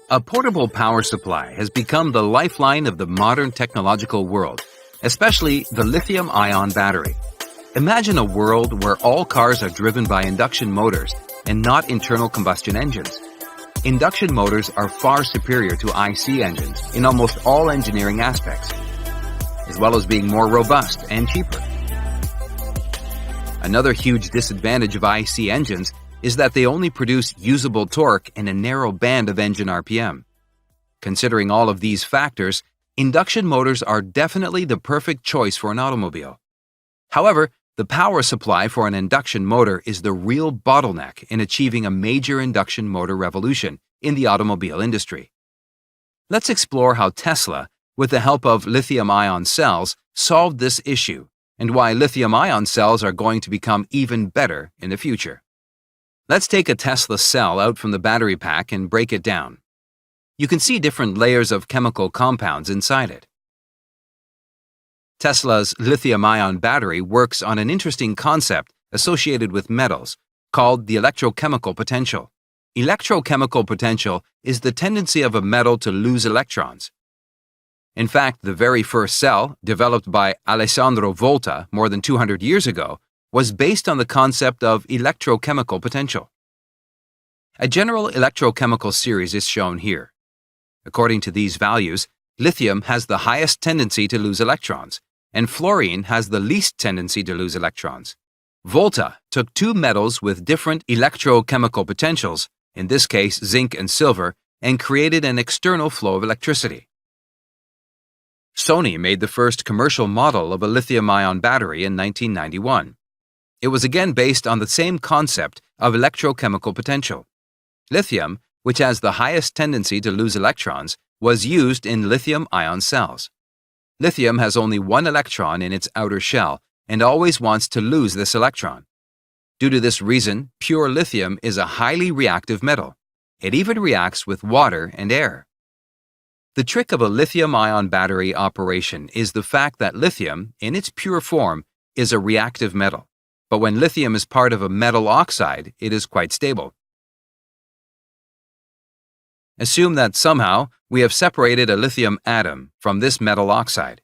A portable power supply has become the lifeline of the modern technological world, especially the lithium-ion battery. Imagine a world where all cars are driven by induction motors and not internal combustion engines. Induction motors are far superior to IC engines in almost all engineering aspects, as well as being more robust and cheaper. Another huge disadvantage of IC engines is that they only produce usable torque in a narrow band of engine RPM. Considering all of these factors, induction motors are definitely the perfect choice for an automobile. However, the power supply for an induction motor is the real bottleneck in achieving a major induction motor revolution in the automobile industry. Let's explore how Tesla, with the help of lithium-ion cells, solved this issue and why lithium-ion cells are going to become even better in the future. Let's take a Tesla cell out from the battery pack and break it down. You can see different layers of chemical compounds inside it. Tesla's lithium-ion battery works on an interesting concept associated with metals called the electrochemical potential. Electrochemical potential is the tendency of a metal to lose electrons. In fact, the very first cell, developed by Alessandro Volta more than 200 years ago, was based on the concept of electrochemical potential. A general electrochemical series is shown here. According to these values, lithium has the highest tendency to lose electrons, and fluorine has the least tendency to lose electrons. Volta took two metals with different electrochemical potentials, in this case zinc and silver, and created an external flow of electricity. Sony made the first commercial model of a lithium-ion battery in 1991. It was again based on the same concept of electrochemical potential. Lithium, which has the highest tendency to lose electrons, was used in lithium-ion cells. Lithium has only one electron in its outer shell and always wants to lose this electron. Due to this reason, pure lithium is a highly reactive metal. It even reacts with water and air. The trick of a lithium-ion battery operation is the fact that lithium, in its pure form, is a reactive metal. But when lithium is part of a metal oxide, it is quite stable. Assume that somehow we have separated a lithium atom from this metal oxide.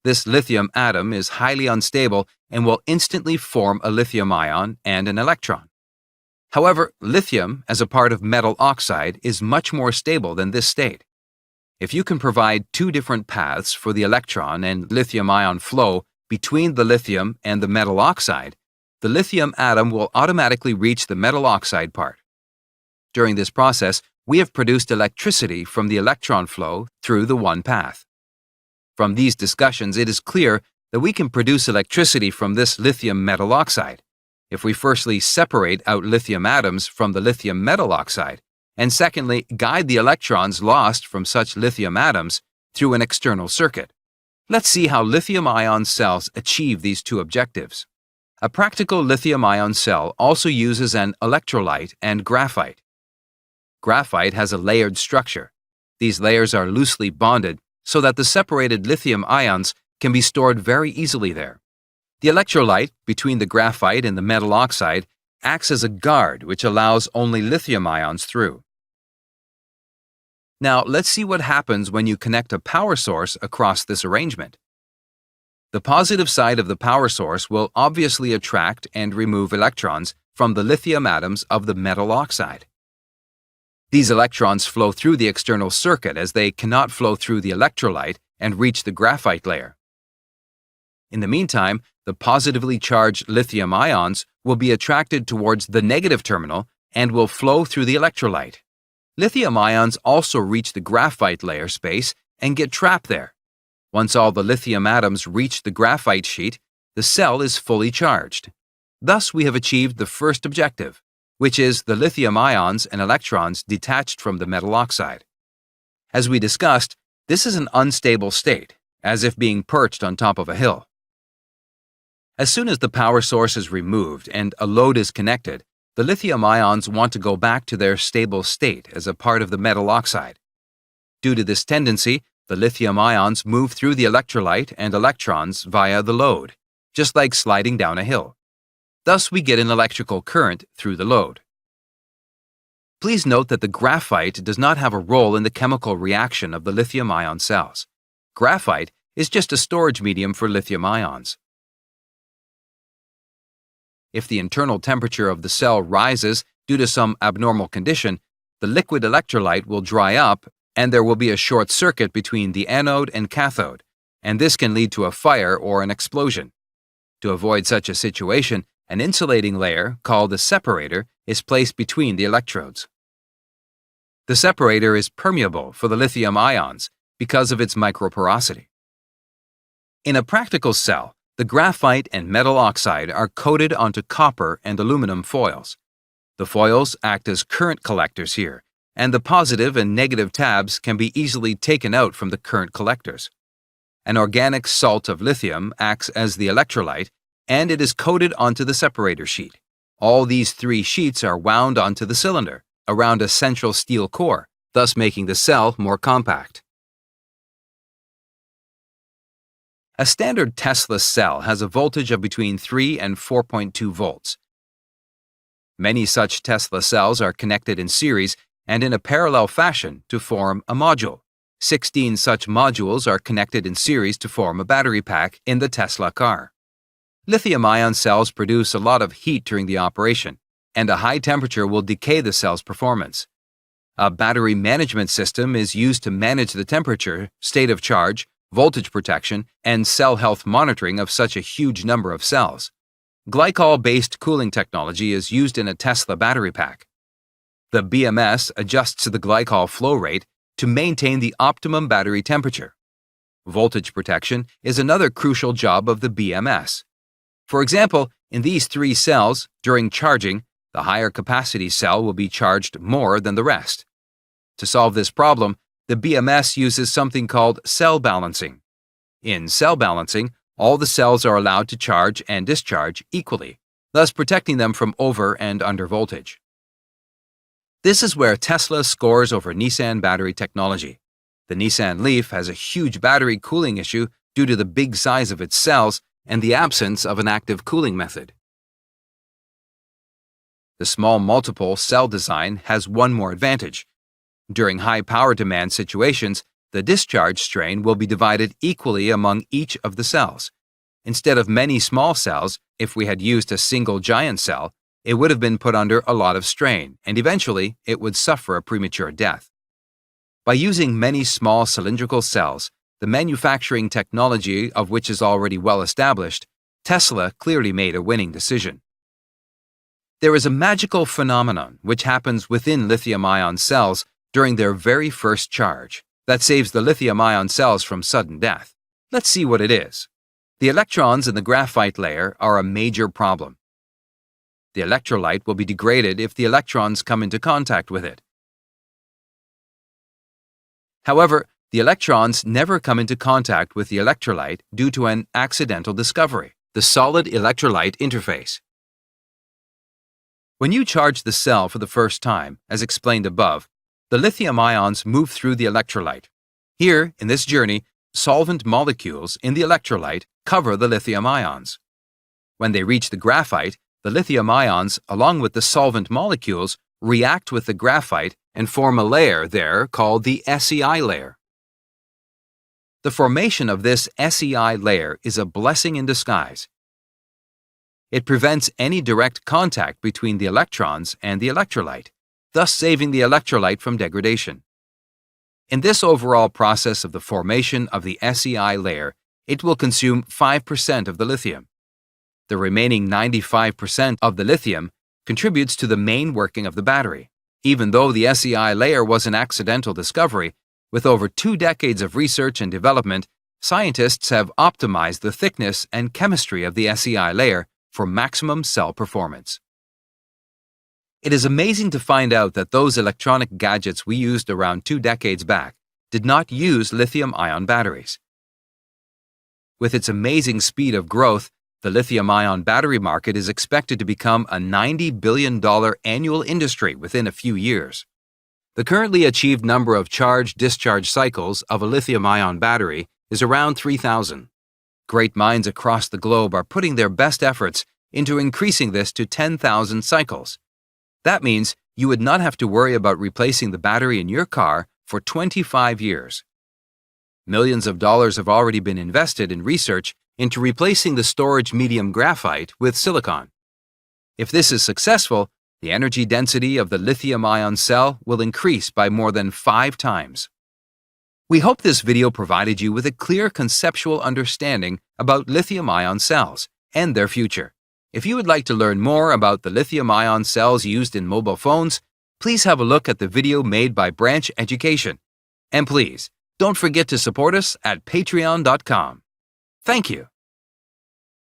This lithium atom is highly unstable and will instantly form a lithium ion and an electron. However, lithium, as a part of metal oxide, is much more stable than this state. If you can provide two different paths for the electron and lithium ion flow between the lithium and the metal oxide, the lithium atom will automatically reach the metal oxide part. During this process, we have produced electricity from the electron flow through the one path. From these discussions, it is clear that we can produce electricity from this lithium metal oxide if we firstly separate out lithium atoms from the lithium metal oxide, and secondly, guide the electrons lost from such lithium atoms through an external circuit. Let's see how lithium-ion cells achieve these two objectives. A practical lithium-ion cell also uses an electrolyte and graphite. Graphite has a layered structure. These layers are loosely bonded so that the separated lithium ions can be stored very easily there. The electrolyte between the graphite and the metal oxide acts as a guard which allows only lithium ions through. Now, let's see what happens when you connect a power source across this arrangement. The positive side of the power source will obviously attract and remove electrons from the lithium atoms of the metal oxide. These electrons flow through the external circuit as they cannot flow through the electrolyte and reach the graphite layer. In the meantime, the positively charged lithium ions will be attracted towards the negative terminal and will flow through the electrolyte. Lithium ions also reach the graphite layer space and get trapped there. Once all the lithium atoms reach the graphite sheet, the cell is fully charged. Thus, we have achieved the first objective, which is the lithium ions and electrons detached from the metal oxide. As we discussed, this is an unstable state, as if being perched on top of a hill. As soon as the power source is removed and a load is connected, the lithium ions want to go back to their stable state as a part of the metal oxide. Due to this tendency, the lithium ions move through the electrolyte and electrons via the load, just like sliding down a hill. Thus, we get an electrical current through the load. Please note that the graphite does not have a role in the chemical reaction of the lithium-ion cells. Graphite is just a storage medium for lithium ions. If the internal temperature of the cell rises due to some abnormal condition, the liquid electrolyte will dry up and there will be a short circuit between the anode and cathode, and this can lead to a fire or an explosion. To avoid such a situation, an insulating layer, called a separator, is placed between the electrodes. The separator is permeable for the lithium ions because of its microporosity. In a practical cell, the graphite and metal oxide are coated onto copper and aluminum foils. The foils act as current collectors here, and the positive and negative tabs can be easily taken out from the current collectors. An organic salt of lithium acts as the electrolyte, and it is coated onto the separator sheet. All these three sheets are wound onto the cylinder, around a central steel core, thus making the cell more compact. A standard Tesla cell has a voltage of between 3 and 4.2 volts. Many such Tesla cells are connected in series and in a parallel fashion to form a module. 16 such modules are connected in series to form a battery pack in the Tesla car. Lithium-ion cells produce a lot of heat during the operation, and a high temperature will decay the cell's performance. A battery management system is used to manage the temperature, state of charge, voltage protection, and cell health monitoring of such a huge number of cells. Glycol-based cooling technology is used in a Tesla battery pack. The BMS adjusts the glycol flow rate to maintain the optimum battery temperature. Voltage protection is another crucial job of the BMS. For example, in these three cells, during charging, the higher capacity cell will be charged more than the rest. To solve this problem, the BMS uses something called cell balancing. In cell balancing, all the cells are allowed to charge and discharge equally, thus protecting them from over and under voltage. This is where Tesla scores over Nissan battery technology. The Nissan Leaf has a huge battery cooling issue due to the big size of its cells and the absence of an active cooling method. The small multiple cell design has one more advantage. During high power demand situations, the discharge strain will be divided equally among each of the cells. Instead of many small cells, if we had used a single giant cell, it would have been put under a lot of strain, and eventually it would suffer a premature death. By using many small cylindrical cells, the manufacturing technology of which is already well established, Tesla clearly made a winning decision. There is a magical phenomenon which happens within lithium-ion cells during their very first charge that saves the lithium-ion cells from sudden death. Let's see what it is. The electrons in the graphite layer are a major problem. The electrolyte will be degraded if the electrons come into contact with it. However, the electrons never come into contact with the electrolyte due to an accidental discovery, the solid electrolyte interface. When you charge the cell for the first time, as explained above, the lithium ions move through the electrolyte. Here, in this journey, solvent molecules in the electrolyte cover the lithium ions. When they reach the graphite, the lithium ions, along with the solvent molecules, react with the graphite and form a layer there called the SEI layer. The formation of this SEI layer is a blessing in disguise. It prevents any direct contact between the electrons and the electrolyte, thus saving the electrolyte from degradation. In this overall process of the formation of the SEI layer, it will consume 5% of the lithium. The remaining 95% of the lithium contributes to the main working of the battery. Even though the SEI layer was an accidental discovery, with over 2 decades of research and development, scientists have optimized the thickness and chemistry of the SEI layer for maximum cell performance. It is amazing to find out that those electronic gadgets we used around 2 decades back did not use lithium-ion batteries. With its amazing speed of growth, the lithium-ion battery market is expected to become a $90 billion annual industry within a few years. The currently achieved number of charge-discharge cycles of a lithium-ion battery is around 3,000. Great minds across the globe are putting their best efforts into increasing this to 10,000 cycles. That means you would not have to worry about replacing the battery in your car for 25 years. Millions of dollars have already been invested in research into replacing the storage medium graphite with silicon. If this is successful, the energy density of the lithium-ion cell will increase by more than 5 times. We hope this video provided you with a clear conceptual understanding about lithium-ion cells and their future. If you would like to learn more about the lithium-ion cells used in mobile phones, please have a look at the video made by Branch Education. And please, don't forget to support us at patreon.com. Thank you.